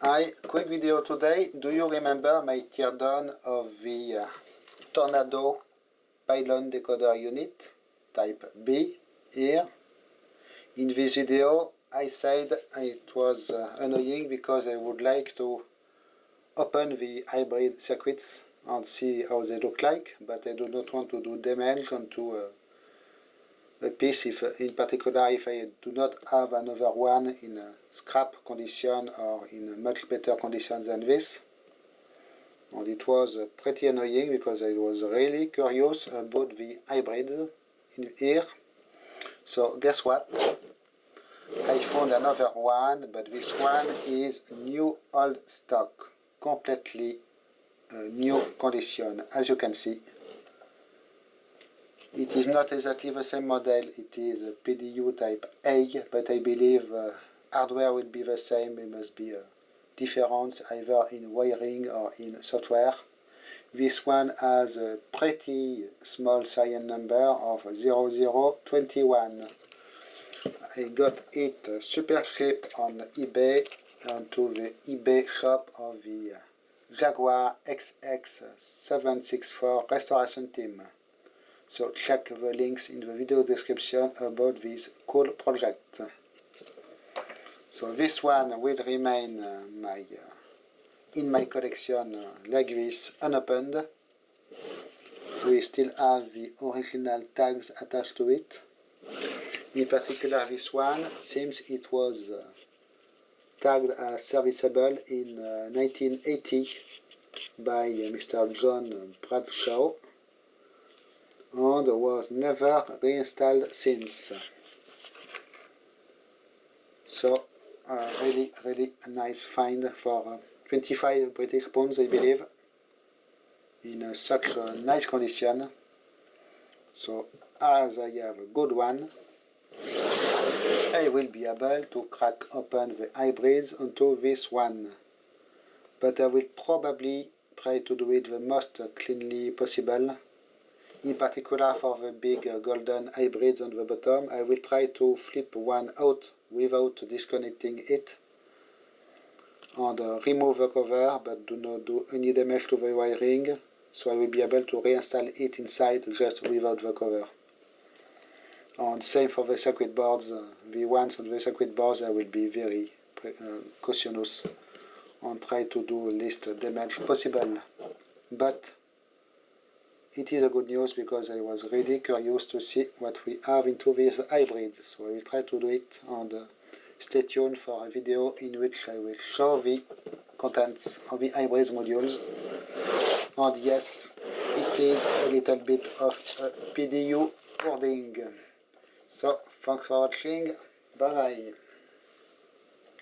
Hi, quick video today. Do you remember my teardown of the Tornado Pylon decoder unit type B here? In this video I said it was annoying because I would like to open the hybrid circuits and see how they look like, but I do not want to do damage onto a piece, if in particular if I do not have another one in a scrap condition or in a much better condition than this. And it was pretty annoying because I was really curious about the hybrids in here. So guess what? I found another one, but this one is new old stock, completely new condition, as you can see. It is not exactly the same model, it is a PDU type A, but I believe hardware will be the same. There must be a difference either in wiring or in software. This one has a pretty small serial number of 0021. I got it super cheap on eBay, onto the eBay shop of the Jaguar XX764 restoration team. So check the links in the video description about this cool project. So this one will remain in my collection like this, unopened. We still have the original tags attached to it. In particular, this one seems it was tagged as serviceable in 1980 by Mr. John Bradshaw, and was never reinstalled since. So really a nice find for 25 British pounds, I believe, in such a nice condition. So as I have a good one, I will be able to crack open the hybrids onto this one, but I will probably try to do it the most cleanly possible. In particular for the big golden hybrids on the bottom, I will try to flip one out without disconnecting it and remove the cover, but do not do any damage to the wiring, so I will be able to reinstall it inside just without the cover. And same for the circuit boards. The ones on the circuit boards I will be very cautious and try to do least damage possible. But it is a good news because I was really curious to see what we have into this hybrid. So I will try to do it, and stay tuned for a video in which I will show the contents of the hybrids modules. And yes, it is a little bit of a PDU hoarding. So thanks for watching, bye bye.